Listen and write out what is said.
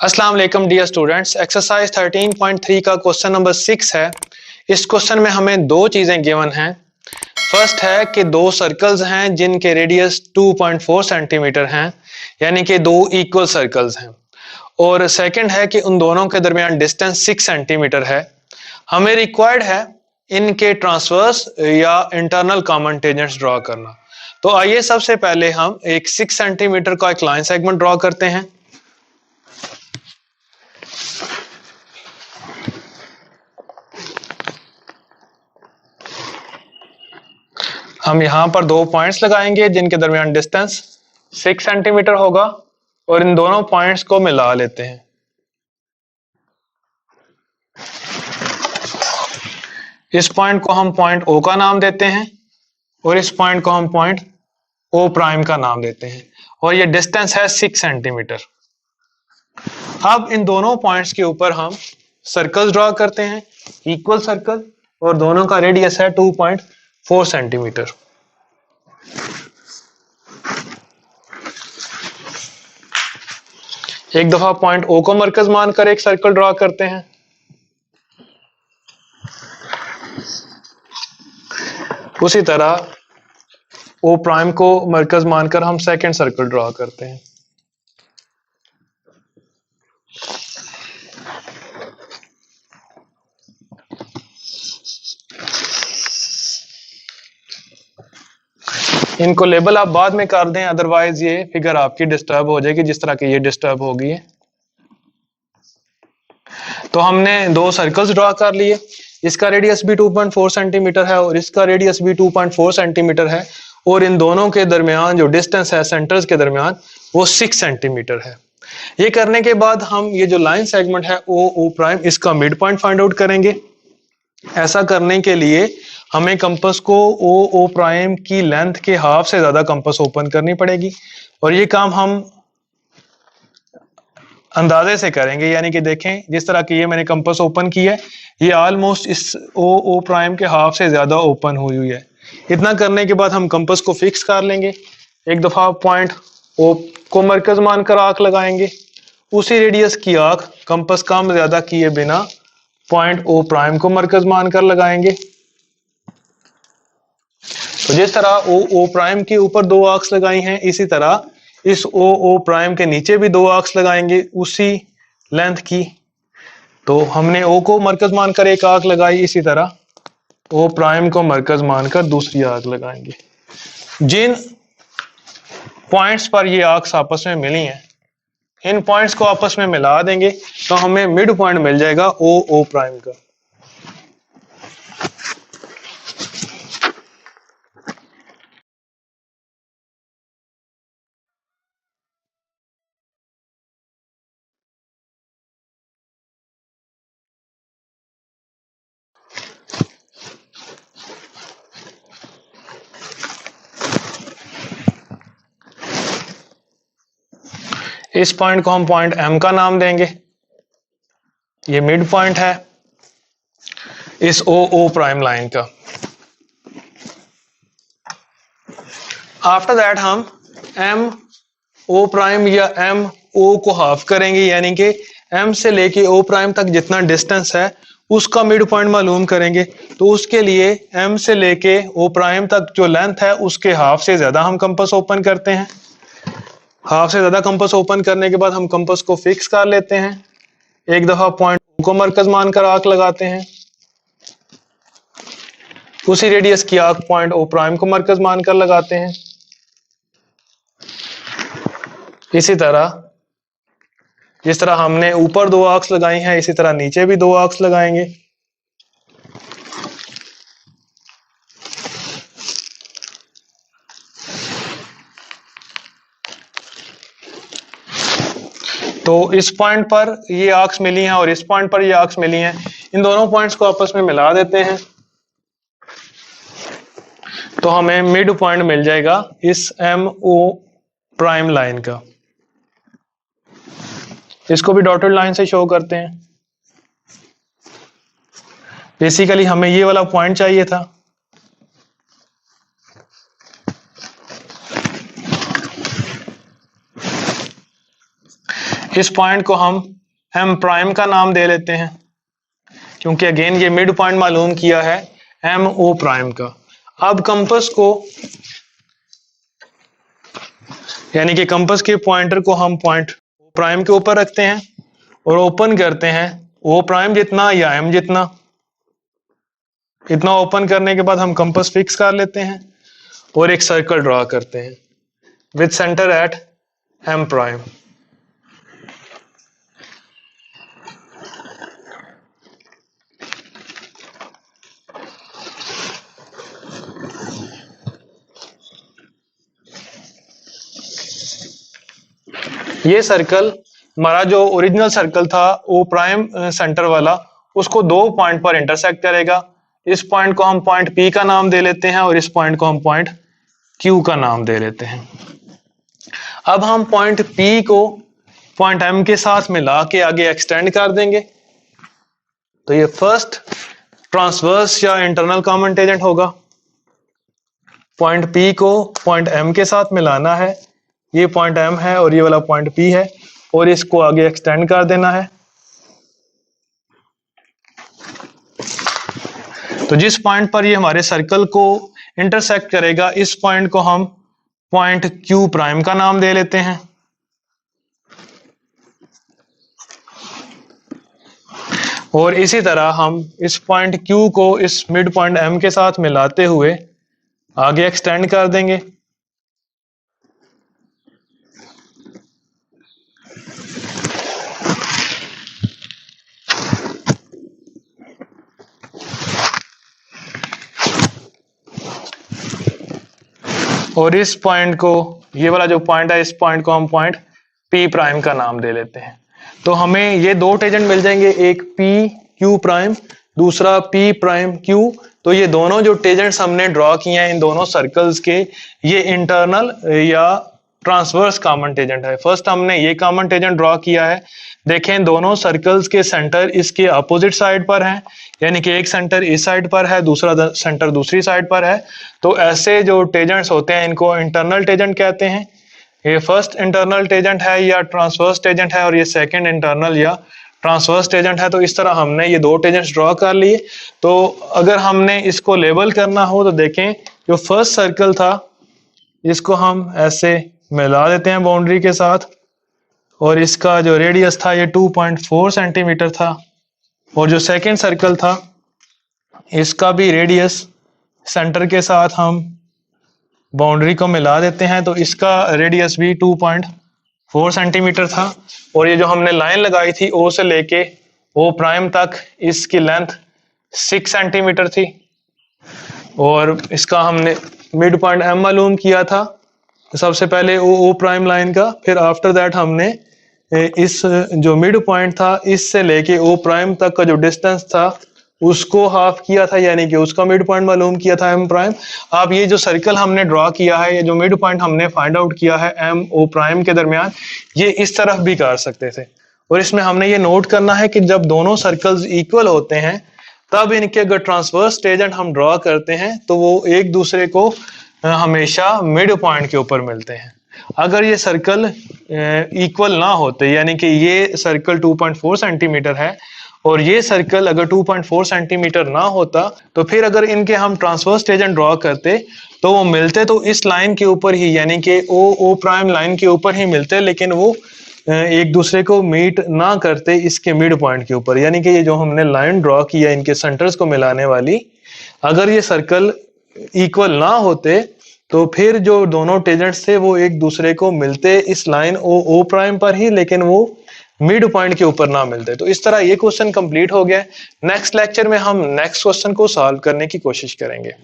अस्सलाम वालेकुम dear students. Exercise 13.3 का क्वेश्चन नंबर 6 है। इस क्वेश्चन में हमें दो चीजें गिवन हैं। फर्स्ट है कि दो सर्कल्स हैं जिनके रेडियस 2.4 सेंटीमीटर हैं, यानी कि दो इक्वल सर्कल्स हैं। और सेकंड है कि उन दोनों के दरमियान डिस्टेंस 6 सेंटीमीटर है। हमें रिक्वायर्ड है इनके ट्रांसवर्स या इंटरनल कॉमन टेंजेंट्स ड्रॉ करना। तो आइए सबसे पहले हम एक 6 सेंटीमीटर का एक लाइन सेगमेंट ड्रॉ करते हैं। हम यहां पर दो पॉइंट्स लगाएंगे जिनके दरमियान डिस्टेंस 6 सेंटीमीटर होगा और इन दोनों पॉइंट्स को मिला लेते हैं। इस पॉइंट को हम पॉइंट O का नाम देते हैं और इस पॉइंट को हम पॉइंट O प्राइम का नाम देते हैं और ये डिस्टेंस है 6 सेंटीमीटर। अब इन दोनों पॉइंट्स के ऊपर हम सर्कल्स ड्रॉ करते हैं, इक्वल सर्कल, और दोनों का रेडियस है 2.4 सेंटीमीटर। एक दफा पॉइंट O को मरकज मानकर एक सर्कल ड्रॉ करते हैं। उसी तरह O प्राइम को मरकज मानकर हम सेकंड सर्कल ड्रॉ करते हैं। इनको लेबल आप बाद में कर दें, अदरवाइज ये फिगर आपकी डिस्टर्ब हो जाएगी, जिस तरह की ये डिस्टर्ब होगी। तो हमने दो सर्कल्स ड्रॉ कर लिए। इसका रेडियस भी 2.4 सेंटीमीटर है और इसका रेडियस भी 2.4 सेंटीमीटर है और इन दोनों के दरमियान जो डिस्टेंस है सेंटर्स के दरमियान वो 6 सेंटीमीटर है। ये करने के बाद हम ये जो लाइन सेगमेंट है O प्राइम, इसका मिड पॉइंट फाइंड आउट करेंगे। ऐसा करने के लिए हमें कंपास को O प्राइम की लेंथ के हाफ से ज्यादा कंपास ओपन करनी पड़ेगी और ये काम हम अंदाजे से करेंगे। यानी कि देखें, जिस तरह की ये मैंने कंपास ओपन किया है, ये ऑलमोस्ट इस O प्राइम के हाफ से ज्यादा ओपन हुई है। इतना करने के बाद हम कंपास को फिक्स कर लेंगे। एक दफा पॉइंट O को मरकज मानकर आर्क लगाएंगे। उसी रेडियस की आर्क कंपास कम ज्यादा किए बिना पॉइंट O प्राइम को मरकज मानकर लगाएंगे। तो जिस तरह O प्राइम के ऊपर दो आर्क्स लगाई हैं, इसी तरह इस O प्राइम के नीचे भी दो आर्क्स लगाएंगे उसी लेंथ की। तो हमने O को मरकज मानकर एक आर्क लगाई, इसी तरह O प्राइम को मरकज मानकर दूसरी आर्क लगाएंगे। जिन पॉइंट्स पर ये आर्क्स आपस में मिली हैं, इन पॉइंट्स को आपस में मिला देंगे तो हमें मिड पॉइंट मिल जाएगा O प्राइम का। इस पॉइंट को हम पॉइंट M का नाम देंगे। ये मिड पॉइंट है इस O प्राइम लाइन का। आफ्टर दैट हम M O प्राइम या M O को हाफ करेंगे, यानी कि M से लेके O प्राइम तक जितना डिस्टेंस है उसका मिड पॉइंट मालूम करेंगे। तो उसके लिए M से लेके O प्राइम तक जो लेंथ है उसके हाफ से ज्यादा हम कंपास ओपन करते हैं। हाफ से ज्यादा कंपास ओपन करने के बाद हम कंपास को फिक्स कर लेते हैं। एक दफा पॉइंट O को मरकज मानकर आर्क लगाते हैं। उसी रेडियस की आर्क पॉइंट O प्राइम को मरकज मानकर लगाते हैं। इसी तरह जिस तरह हमने ऊपर दो आर्क्स लगाई हैं, इसी तरह नीचे भी दो आर्क्स लगाएंगे। तो इस पॉइंट पर ये आर्क्स मिली हैं और इस पॉइंट पर ये आर्क्स मिली हैं। इन दोनों पॉइंट्स को आपस में मिला देते हैं तो हमें मिड पॉइंट मिल जाएगा इस MO प्राइम लाइन का। इसको भी डॉटेड लाइन से शो करते हैं। बेसिकली हमें ये वाला पॉइंट चाहिए था। इस पॉइंट को हम एम प्राइम का नाम दे लेते हैं, क्योंकि अगेन ये मिड पॉइंट मालूम किया है एम ओ प्राइम का। अब कंपास को यानी कि कंपास के पॉइंटर को हम पॉइंट ओ प्राइम के ऊपर रखते हैं और ओपन करते हैं ओ प्राइम जितना या एम जितना। इतना ओपन करने के बाद हम कंपास फिक्स कर लेते हैं और एक सर्कल ड्रॉ करते हैं with centre at M prime. ये सर्कल हमारा जो ओरिजिनल सर्कल था ओ प्राइम सेंटर वाला, उसको दो पॉइंट पर इंटरसेक्ट करेगा। इस पॉइंट को हम पॉइंट पी का नाम दे लेते हैं और इस पॉइंट को हम पॉइंट क्यू का नाम दे लेते हैं। अब हम पॉइंट पी को पॉइंट एम के साथ मिला के आगे एक्सटेंड कर देंगे। तो ये फर्स्ट ट्रांसवर्स या इंटरनल कॉमन टेंजेंट होगा। पॉइंट पी को पॉइंट एम के साथ मिलाना है, ये पॉइंट एम है और ये वाला पॉइंट पी है, और इसको आगे एक्सटेंड कर देना है। तो जिस पॉइंट पर ये हमारे सर्कल को इंटरसेक्ट करेगा, इस पॉइंट को हम पॉइंट क्यू प्राइम का नाम दे लेते हैं। और इसी तरह हम इस पॉइंट क्यू को इस मिड पॉइंट एम के साथ मिलाते हुए आगे एक्सटेंड कर देंगे। और इस पॉइंट को, ये वाला जो पॉइंट है, इस पॉइंट को हम पॉइंट पी प्राइम का नाम दे लेते हैं। तो हमें ये दो टेंजेंट मिल जाएंगे, एक पी क्यू प्राइम, दूसरा पी प्राइम क्यू। तो ये दोनों जो टेंजेंट्स हमने ड्रॉ किए हैं इन दोनों सर्कल्स के, ये इंटरनल या ट्रांसवर्स कॉमन टेंजेंट है। फर्स्ट हमने ये कॉमन टेंजेंट ड्रॉ किया है। देखें दोनों सर्कल्स के सेंटर इसके अपोजिट साइड पर हैं, यानी कि एक सेंटर इस साइड पर है, दूसरा सेंटर दूसरी साइड पर है। तो ऐसे जो टेंजेंट्स होते हैं इनको इंटरनल टेंजेंट कहते हैं। ये फर्स्ट इंटरनल टेंजेंट है या ट्रांसवर्स टेंजेंट है, और ये सेकंड इंटरनल या ट्रांसवर्स टेंजेंट है। तो इस तरह हमने ये दो टेंजेंट्स ड्रॉ कर लिए। तो अगर हमने इसको लेबल करना हो तो देखें, जो फर्स्ट सर्कल था इसको हम ऐसे मिला देते हैं बाउंड्री के साथ, और इसका जो रेडियस था ये 2.4 सेंटीमीटर था। और जो सेकंड सर्कल था इसका भी रेडियस सेंटर के साथ हम बाउंड्री को मिला देते हैं, तो इसका रेडियस भी 2.4 सेंटीमीटर था। और ये जो हमने लाइन लगाई थी ओ से लेके ओ प्राइम तक, इसकी लेंथ 6 सेंटीमीटर थी। और इसका हमने मिड पॉइंट एम मालूम किया था सबसे पहले ओ प्राइम लाइन का, फिर आफ्टर दैट हमने इस जो मिड पॉइंट था इससे लेके ओ प्राइम तक का जो डिस्टेंस था उसको हाफ किया था, यानी कि उसका मिड पॉइंट मालूम किया था एम प्राइम। अब ये जो सर्कल हमने ड्रॉ किया है, ये जो मिड पॉइंट हमने फाइंड आउट किया है एम ओ प्राइम के दरमियान, ये इस तरफ भी कर सकते थे। और इसमें हमने ये नोट करना है कि जब दोनों सर्कल्स इक्वल होते हैं तब इनके अगर ट्रांसवर्स टेंजेंट हम ड्रॉ करते हैं तो वो एक दूसरे को हमेशा मिड पॉइंट के ऊपर मिलते हैं। अगर ये सर्कल इक्वल ना होते, यानी कि ये सर्कल 2.4 सेंटीमीटर है और ये सर्कल अगर 2.4 सेंटीमीटर ना होता, तो फिर अगर इनके हम ट्रांसवर्स टेंजेंट ड्रॉ करते तो वो मिलते तो इस लाइन के ऊपर ही, यानी कि ओ प्राइम लाइन के ऊपर ही मिलते, लेकिन वो एक दूसरे को मीट ना करते इसके मिड पॉइंट के ऊपर। यानी कि ये जो हमने लाइन ड्रॉ किया इनके सेंटर्स को मिलाने वाली, अगर ये सर्कल इक्वल ना होते तो फिर जो दोनों टेंजेंट्स थे वो एक दूसरे को मिलते इस लाइन ओ प्राइम पर ही, लेकिन वो मिड पॉइंट के ऊपर ना मिलते। तो इस तरह ये क्वेश्चन कंप्लीट हो गया। नेक्स्ट लेक्चर में हम नेक्स्ट क्वेश्चन को सॉल्व करने की कोशिश करेंगे।